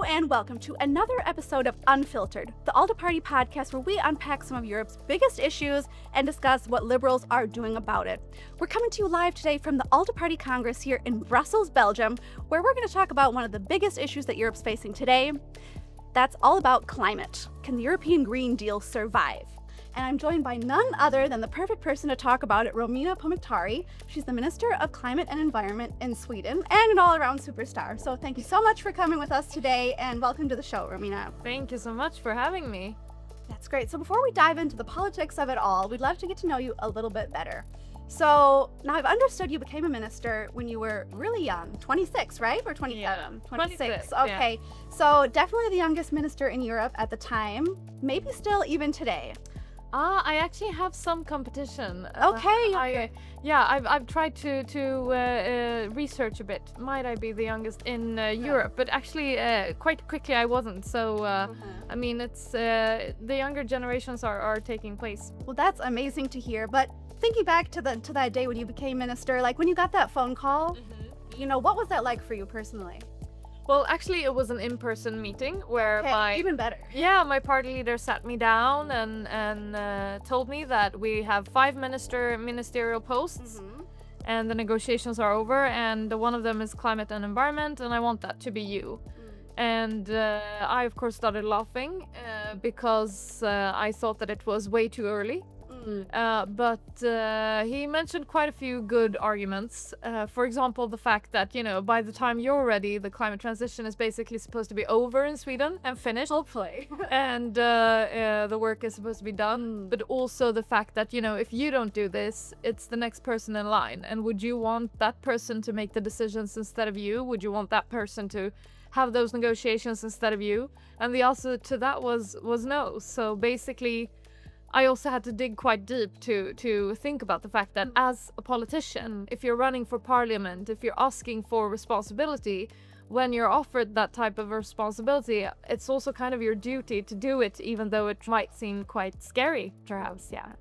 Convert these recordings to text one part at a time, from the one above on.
and welcome to another episode of Unfiltered, the ALDE Party podcast where we unpack some of Europe's biggest issues and discuss what liberals are doing about it. We're coming to you live today from the ALDE Party Congress here in Brussels, Belgium, where we're going to talk about one of the biggest issues that Europe's facing today. That's all about climate. Can the European Green Deal survive? And I'm joined by none other than the perfect person to talk about it, Romina Pourmokhtari. She's the Minister of Climate and Environment in Sweden and an all-around superstar. So thank you so much for coming with us today and welcome to the show, Romina. Thank you so much for having me. That's great. So before we dive into the politics of it all, we'd love to get to know you a little bit better. So now I've understood you became a minister when you were really young, 26, right? Or 27? Yeah, 26. 26, Okay. Yeah. So definitely the youngest minister in Europe at the time, maybe still even today. I actually have some competition. Okay. I've tried to research a bit. Might I be the youngest in Europe? But actually, quite quickly I wasn't. So I mean, it's the younger generations are taking place. Well, that's amazing to hear. But thinking back to that day when you became minister, like when you got that phone call, you know, what was that like for you personally? Well, actually, it was an in-person meeting where even better. Yeah, my party leader sat me down and told me that we have 5 ministerial posts, and the negotiations are over, and one of them is climate and environment, and I want that to be you. And I, of course, started laughing because I thought that it was way too early. But he mentioned quite a few good arguments. For example, the fact that, you know, by the time you're ready, the climate transition is basically supposed to be over in Sweden and finished. Hopefully. And the work is supposed to be done. But also the fact that, you know, if you don't do this, it's the next person in line. And would you want that person to make the decisions instead of you? Would you want that person to have those negotiations instead of you? And the answer to that was no. So basically, I also had to dig quite deep to think about the fact that as a politician, if you're running for parliament, if you're asking for responsibility, when you're offered that type of responsibility, it's also kind of your duty to do it, even though it might seem quite scary, perhaps, yeah.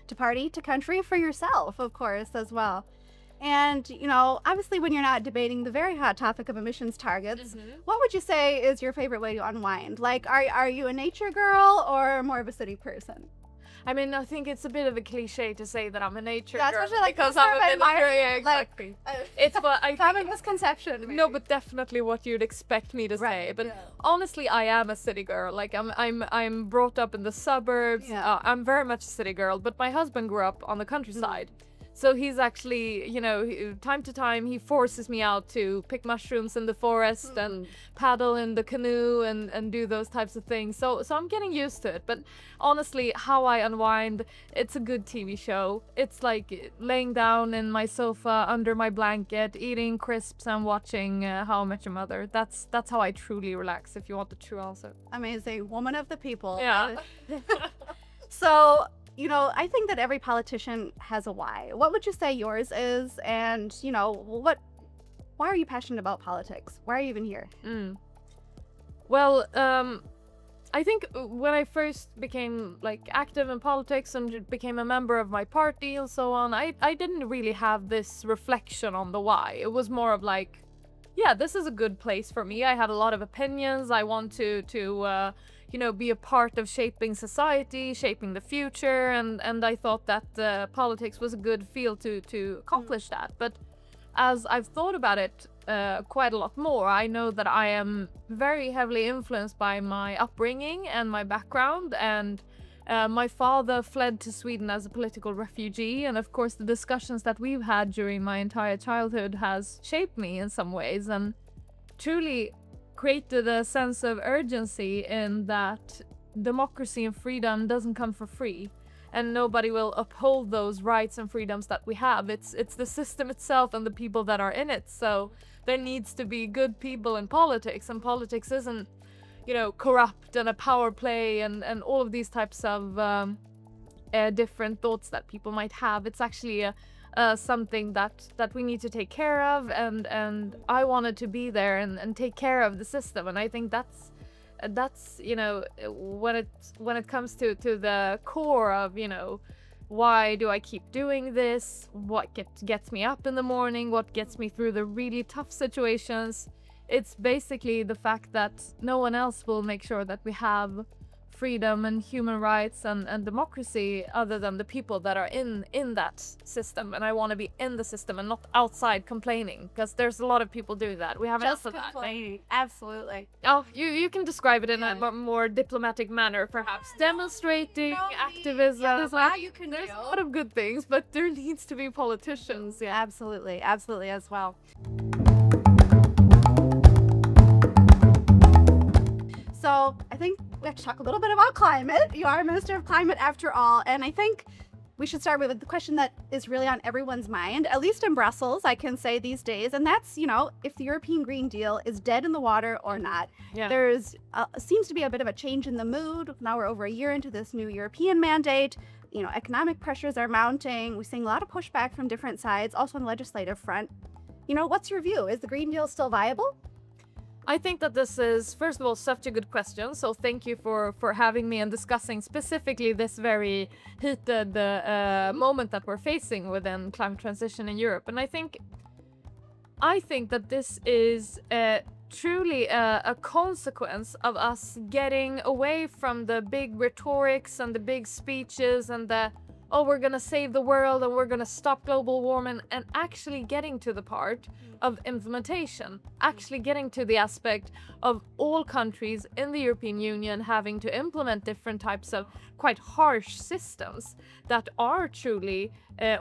To party, to country, for yourself, of course, as well. And, you know, obviously when you're not debating the very hot topic of emissions targets, what would you say is your favorite way to unwind? Like, are you a nature girl or more of a city person? I mean, I think it's a bit of a cliche to say that I'm a nature girl. Especially like because I'm a bit exactly. It's what I common misconception. Maybe. No, but definitely what you'd expect me to say. But honestly, I am a city girl. Like I'm brought up in the suburbs. I'm very much a city girl. But my husband grew up on the countryside. So he's actually, you know, time to time he forces me out to pick mushrooms in the forest and paddle in the canoe and do those types of things. So I'm getting used to it. But honestly, how I unwind, it's a good TV show. It's like laying down in my sofa under my blanket, eating crisps and watching How I Met Your Mother. That's how I truly relax, if you want the true answer. Amazing. Woman of the people. Yeah. So, you know, I think that every politician has a why. What would you say yours is? And, you know, why are you passionate about politics? Why are you even here? Well, I think when I first became like active in politics and became a member of my party and so on, I didn't really have this reflection on the why. It was more of like, yeah, this is a good place for me. I have a lot of opinions. I want to you know, be a part of shaping society, shaping the future, and I thought that politics was a good field to accomplish that. But as I've thought about it quite a lot more, I know that I am very heavily influenced by my upbringing and my background, and my father fled to Sweden as a political refugee, and of course the discussions that we've had during my entire childhood has shaped me in some ways, and truly created a sense of urgency in that democracy and freedom doesn't come for free, and nobody will uphold those rights and freedoms that we have. It's the system itself and the people that are in it. So there needs to be good people in politics, and politics isn't, you know, corrupt and a power play and all of these types of different thoughts that people might have. It's actually something that we need to take care of, and I wanted to be there and take care of the system. And I think that's you know, when it comes to the core of, you know, why do I keep doing this, what gets me up in the morning, what gets me through the really tough situations, It's basically the fact that no one else will make sure that we have freedom and human rights and democracy other than the people that are in that system. And I want to be in the system and not outside complaining, because there's a lot of people doing that. We have enough of that. Complaining. Absolutely. Oh, you can describe it in a more diplomatic manner, perhaps. Demonstrating, activism. There's a lot of good things, but there needs to be politicians. Yeah, Absolutely as well. So I think we have to talk a little bit about climate. You are Minister of Climate after all, and I think we should start with the question that is really on everyone's mind, at least in Brussels, I can say these days, and that's, if the European Green Deal is dead in the water or not. Yeah. There's seems to be a bit of a change in the mood. Now we're over a year into this new European mandate. Economic pressures are mounting. We're seeing a lot of pushback from different sides, also on the legislative front. What's your view? Is the Green Deal still viable? I think that this is, first of all, such a good question. So thank you for having me and discussing specifically this very heated moment that we're facing within climate transition in Europe. And I think that this is truly a consequence of us getting away from the big rhetorics and the big speeches and we're gonna save the world and we're gonna stop global warming, and actually getting to the part of implementation, actually getting to the aspect of all countries in the European Union having to implement different types of quite harsh systems that are truly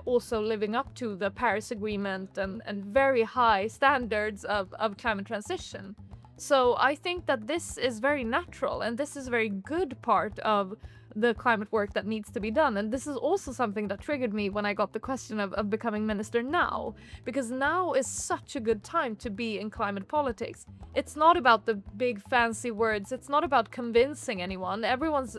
also living up to the Paris Agreement and very high standards of climate transition. So I think that this is very natural, and this is a very good part of the climate work that needs to be done. And this is also something that triggered me when I got the question of becoming minister now, because now is such a good time to be in climate politics. It's not about the big fancy words. It's not about convincing anyone. Everyone's,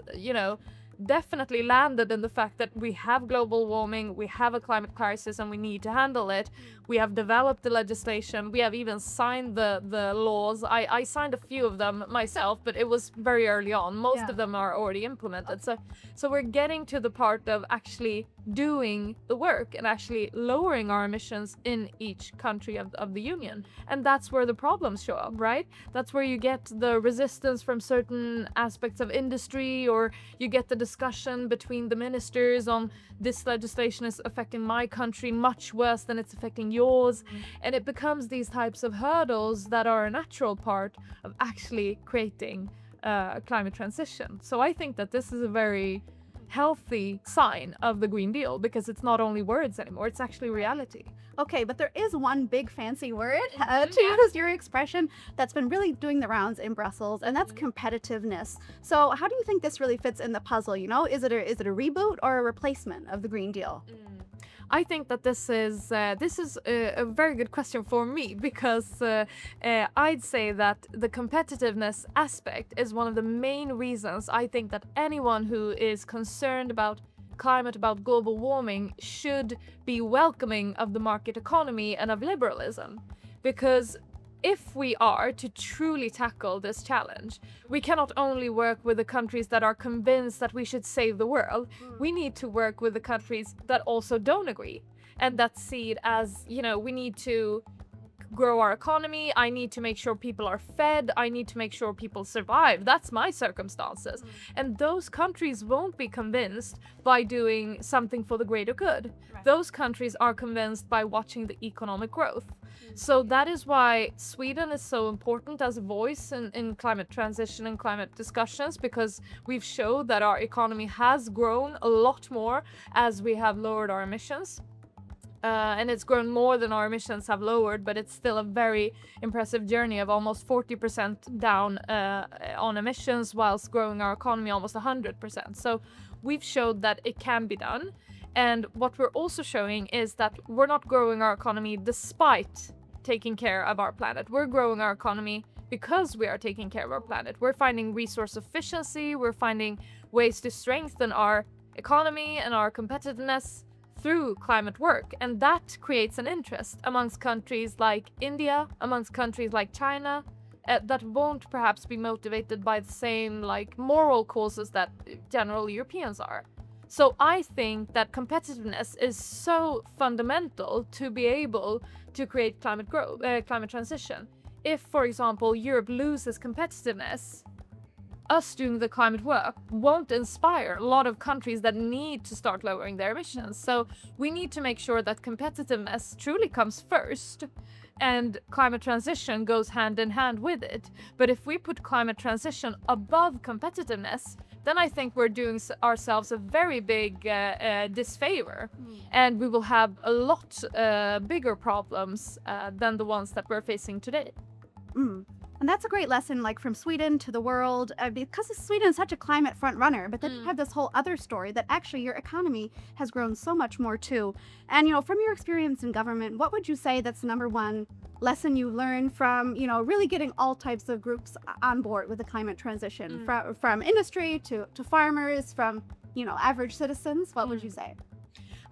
definitely landed in the fact that we have global warming, we have a climate crisis, and we need to handle it. We have developed the legislation. We have even signed the laws. I signed a few of them myself, but it was very early on. Most of them are already implemented. So we're getting to the part of actually doing the work and actually lowering our emissions in each country of the Union. And that's where the problems show up, right? That's where you get the resistance from certain aspects of industry, or you get the discussion between the ministers on this legislation is affecting my country much worse than it's affecting yours. And it becomes these types of hurdles that are a natural part of actually creating climate transition. So I think that this is a very healthy sign of the Green Deal, because it's not only words anymore, it's actually reality. Okay, but there is one big fancy word, to use your expression, that's been really doing the rounds in Brussels, and that's competitiveness. So how do you think this really fits in the puzzle? Is it a reboot or a replacement of the Green Deal? I think that this is a very good question for me, because I'd say that the competitiveness aspect is one of the main reasons I think that anyone who is concerned about climate, about global warming, should be welcoming of the market economy and of liberalism. Because if we are to truly tackle this challenge, we cannot only work with the countries that are convinced that we should save the world. We need to work with the countries that also don't agree, and that see it as, we need to grow our economy. I need to make sure people are fed. I need to make sure people survive. That's my circumstances. And those countries won't be convinced by doing something for the greater good. Right. Those countries are convinced by watching the economic growth. So that is why Sweden is so important as a voice in climate transition and climate discussions, because we've showed that our economy has grown a lot more as we have lowered our emissions. And it's grown more than our emissions have lowered, but it's still a very impressive journey of almost 40% down on emissions, whilst growing our economy almost 100%. So we've showed that it can be done. And what we're also showing is that we're not growing our economy despite taking care of our planet. We're growing our economy because we are taking care of our planet. We're finding resource efficiency. We're finding ways to strengthen our economy and our competitiveness through climate work. And that creates an interest amongst countries like India, amongst countries like China, that won't perhaps be motivated by the same moral causes that general Europeans are. So I think that competitiveness is so fundamental to be able to create climate transition. if, for example, Europe loses competitiveness, us doing the climate work won't inspire a lot of countries that need to start lowering their emissions. So we need to make sure that competitiveness truly comes first and climate transition goes hand in hand with it. But if we put climate transition above competitiveness, then I think we're doing ourselves a very big disfavor, and we will have a lot bigger problems than the ones that we're facing today. And that's a great lesson, like from Sweden to the world, because Sweden is such a climate front runner. But then you have this whole other story that actually your economy has grown so much more too. And, from your experience in government, what would you say that's the number one lesson you learned from, really getting all types of groups on board with the climate transition, from industry to farmers, from, average citizens? What would you say?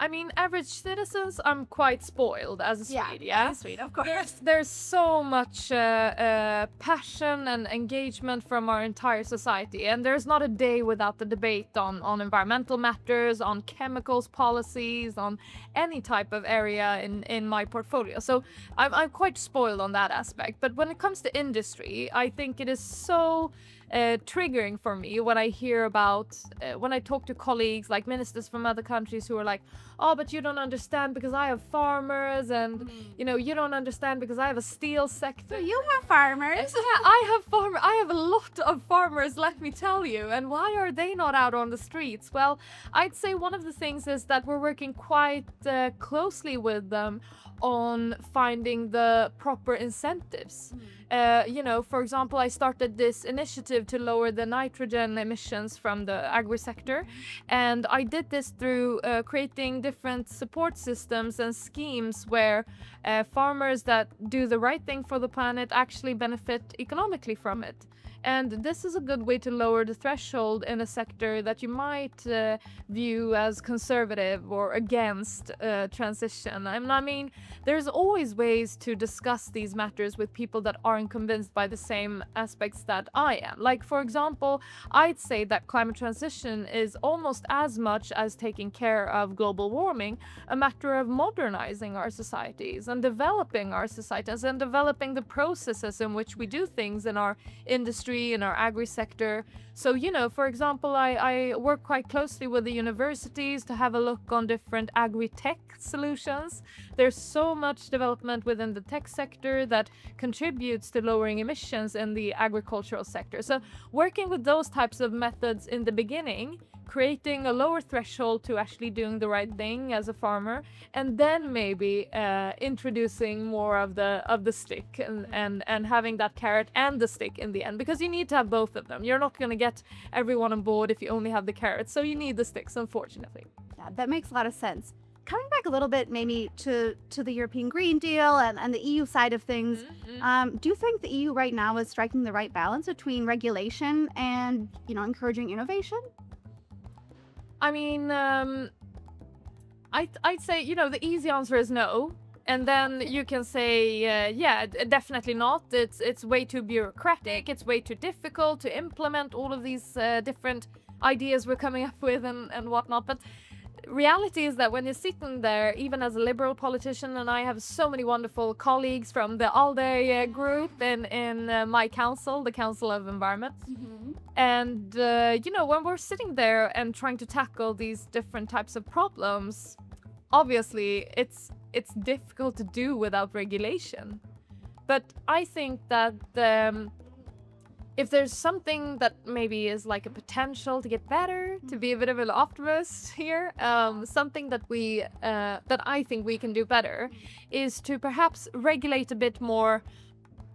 I mean, average citizens, I'm quite spoiled as a Swede, yeah? Swede, of course. There's so much passion and engagement from our entire society, and there's not a day without the debate on environmental matters, on chemicals policies, on any type of area in my portfolio. So I'm quite spoiled on that aspect. But when it comes to industry, I think it is so triggering for me when I hear about, when I talk to colleagues like ministers from other countries who are like, oh, but you don't understand because I have farmers, and you don't understand because I have a steel sector. So you have farmers. Yeah, I have a lot of farmers, let me tell you. And why are they not out on the streets? Well, I'd say one of the things is that we're working quite closely with them on finding the proper incentives. For example, I started this initiative to lower the nitrogen emissions from the agri sector, and I did this through creating different support systems and schemes where farmers that do the right thing for the planet actually benefit economically from it. And this is a good way to lower the threshold in a sector that you might view as conservative or against transition. I mean, there's always ways to discuss these matters with people that aren't convinced by the same aspects that I am. Like, for example, I'd say that climate transition is almost as much as taking care of global warming a matter of modernizing our societies and developing our societies and developing the processes in which we do things in our industry, in our agri sector. So, for example, I work quite closely with the universities to have a look on different agri-tech solutions. There's so much development within the tech sector that contributes to lowering emissions in the agricultural sector. So working with those types of methods in the beginning, creating a lower threshold to actually doing the right thing as a farmer, and then maybe introducing more of the stick and having that carrot and the stick in the end, because you need to have both of them. You're not going to get everyone on board if you only have the carrots, so you need the sticks, unfortunately. Yeah, that makes a lot of sense. Coming back a little bit maybe to the European Green Deal and the EU side of things, do you think the EU right now is striking the right balance between regulation and, encouraging innovation? I mean, I'd say, the easy answer is no. And then you can say, definitely not. It's way too bureaucratic. It's way too difficult to implement all of these different ideas we're coming up with and whatnot. But reality is that when you're sitting there, even as a liberal politician, and I have so many wonderful colleagues from the ALDE group in my council, the Council of Environment. And, when we're sitting there and trying to tackle these different types of problems, obviously it's difficult to do without regulation. But I think that if there's something that maybe is like a potential to get better, to be a bit of an optimist here, something that that I think we can do better is to perhaps regulate a bit more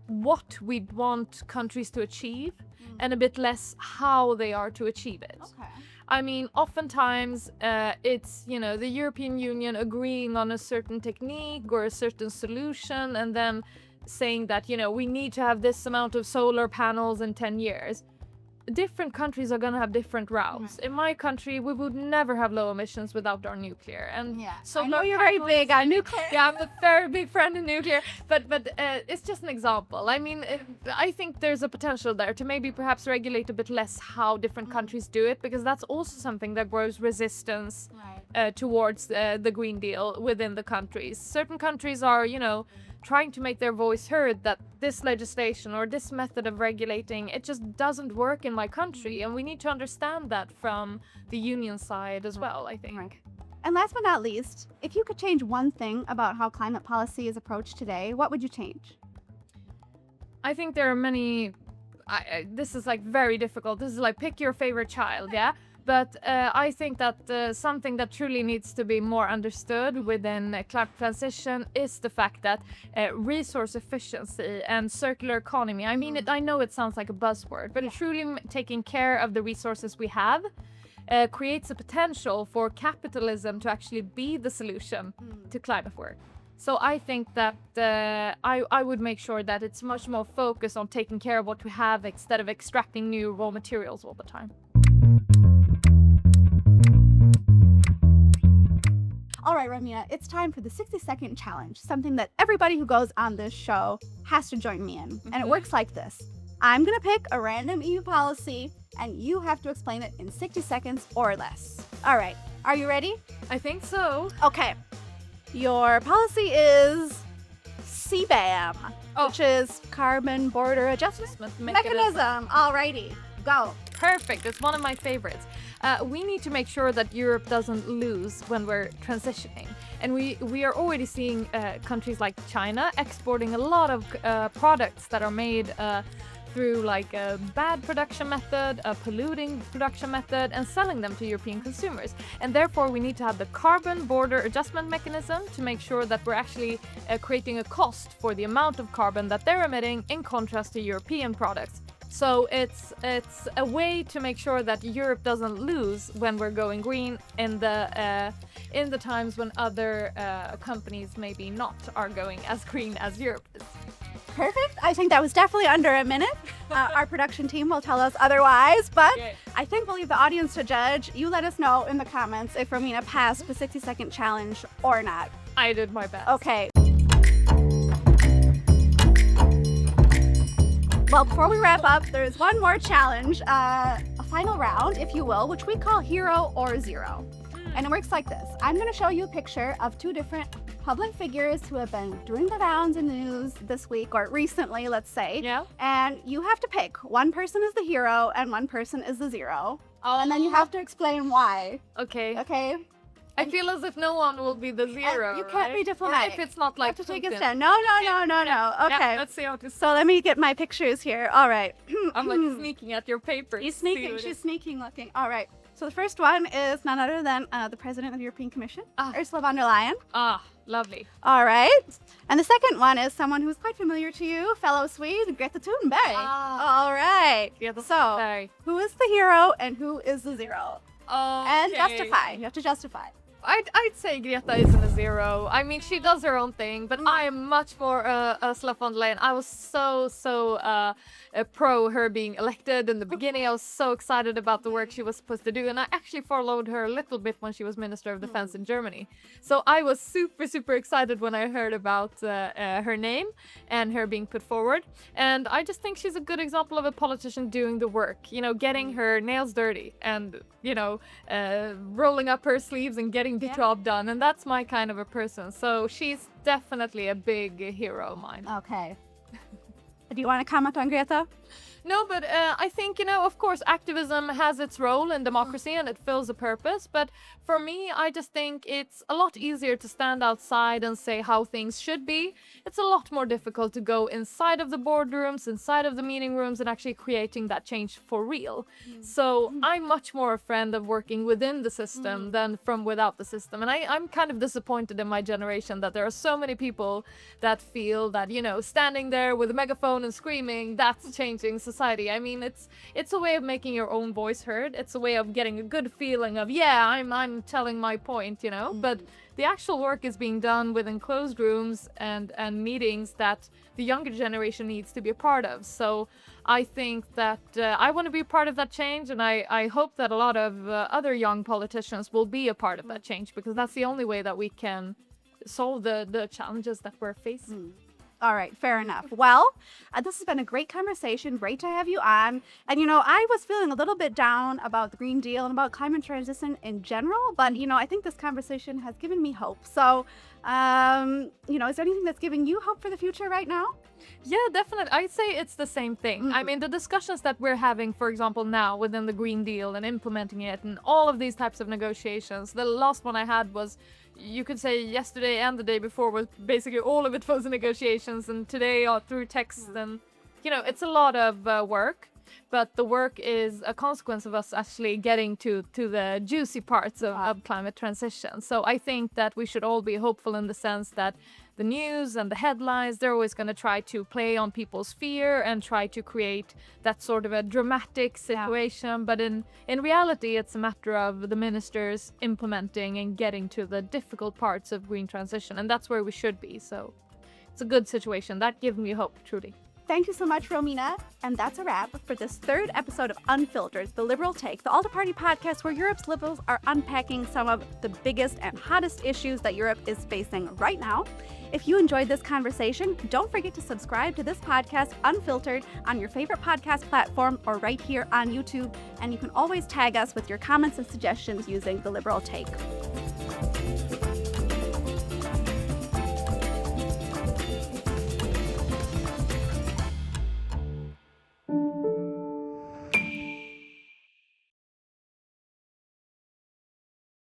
what we'd want countries to achieve and a bit less how they are to achieve it. Okay. I mean, oftentimes it's, the European Union agreeing on a certain technique or a certain solution and then saying that, we need to have this amount of solar panels in 10 years. Different countries are going to have different routes. In my country, we would never have low emissions without our nuclear. And I know you're very big on nuclear. Yeah, I'm a very big friend of nuclear. But it's just an example. I mean, I think there's a potential there to maybe perhaps regulate a bit less how different countries do it, because that's also something that grows resistance towards the Green Deal within the countries. Certain countries are, trying to make their voice heard that this legislation or this method of regulating, it just doesn't work in my country. And we need to understand that from the union side as well, I think. Right. And last but not least, if you could change one thing about how climate policy is approached today, what would you change? I think there are many. This is like very difficult. This is like pick your favorite child, yeah? But I think that something that truly needs to be more understood within climate transition is the fact that resource efficiency and circular economy, I mean, I know it sounds like a buzzword, but truly taking care of the resources we have creates a potential for capitalism to actually be the solution to climate work. So I think that I would make sure that it's much more focused on taking care of what we have instead of extracting new raw materials all the time. All right, Romina, it's time for the 60-second challenge, something that everybody who goes on this show has to join me in. And it works like this. I'm going to pick a random EU policy, and you have to explain it in 60 seconds or less. All right, are you ready? I think so. Okay. Your policy is CBAM, which is Carbon Border Adjustment Mechanism. Alrighty, go. Perfect. It's one of my favorites. We need to make sure that Europe doesn't lose when we're transitioning. And we are already seeing countries like China exporting a lot of products that are made through like a bad production method, a polluting production method, and selling them to European consumers. And therefore we need to have the Carbon Border Adjustment Mechanism to make sure that we're actually creating a cost for the amount of carbon that they're emitting in contrast to European products. So it's a way to make sure that Europe doesn't lose when we're going green in the times when other companies maybe not are going as green as Europe is. Perfect. I think that was definitely under a minute. Our production team will tell us otherwise, but I think we'll leave the audience to judge. You let us know in the comments if Romina passed the 60-second challenge or not. I did my best. Okay. Well, before we wrap up, there's one more challenge, a final round, if you will, which we call Hero or Zero. And it works like this. I'm going to show you a picture of two different public figures who have been doing the rounds in the news this week or recently, let's say. Yeah. And you have to pick. One person is the hero and one person is the zero. And then you have to explain why. Okay. Okay? I feel as if no one will be the zero. You can't be diplomatic. Or if it's not like you have to take a Putin. stand. No. Okay. Yeah, let's see how it is. So let me get my pictures here. All right. I'm like sneaking at your papers. He's sneaking. She's sneaking looking. All right. So the first one is none other than the President of the European Commission, Ursula von der Leyen. Ah, lovely. All right. And the second one is someone who's quite familiar to you, fellow Swede, Greta Thunberg. All right. So who is the hero and who is the zero? And justify. You have to justify. I'd say Greta isn't a zero. I mean, she does her own thing, but I am much more Ursula von der Leyen. I was so pro her being elected in the beginning. I was so excited about the work she was supposed to do, and I actually followed her a little bit when she was Minister of Defense in Germany. So I was super excited when I heard about her name and her being put forward. And I just think she's a good example of a politician doing the work, you know, getting her nails dirty and, you know, rolling up her sleeves and getting the job done. And that's my kind of a person. So she's definitely a big hero of mine. Okay. Do you want to comment on Greta? No, but I think, you know, of course, activism has its role in democracy and it fills a purpose. But for me, I just think it's a lot easier to stand outside and say how things should be. It's a lot more difficult to go inside of the boardrooms, inside of the meeting rooms, and actually creating that change for real. So I'm much more a friend of working within the system than from without the system. And I'm kind of disappointed in my generation that there are so many people that feel that, you know, standing there with a megaphone and screaming, that's changing society. I mean, it's a way of making your own voice heard. It's a way of getting a good feeling of, yeah, I'm telling my point, you know. But the actual work is being done within closed rooms and meetings that the younger generation needs to be a part of. So I think that I want to be a part of that change, and I hope that a lot of other young politicians will be a part of that change, because that's the only way that we can solve the challenges that we're facing. All right, fair enough. Well, this has been a great conversation. Great to have you on. And, I was feeling a little bit down about the Green Deal and about climate transition in general, but, I think this conversation has given me hope. So, is there anything that's giving you hope for the future right now? Yeah, definitely. I'd say it's the same thing. I mean, the discussions that we're having, for example, now within the Green Deal and implementing it and all of these types of negotiations, the last one I had was, you could say yesterday and the day before, was basically all of it was negotiations, and today through text, and it's a lot of work, but the work is a consequence of us actually getting to the juicy parts of climate transition. So I think that we should all be hopeful in the sense that the news and the headlines, they're always going to try to play on people's fear and try to create that sort of a dramatic situation. But in reality, it's a matter of the ministers implementing and getting to the difficult parts of green transition. And that's where we should be. So it's a good situation. That gives me hope, truly. Thank you so much, Romina. And that's a wrap for this third episode of Unfiltered, the Liberal Take, the ALDE Party podcast where Europe's liberals are unpacking some of the biggest and hottest issues that Europe is facing right now. If you enjoyed this conversation, don't forget to subscribe to this podcast, Unfiltered, on your favorite podcast platform or right here on YouTube. And you can always tag us with your comments and suggestions using the Liberal Take.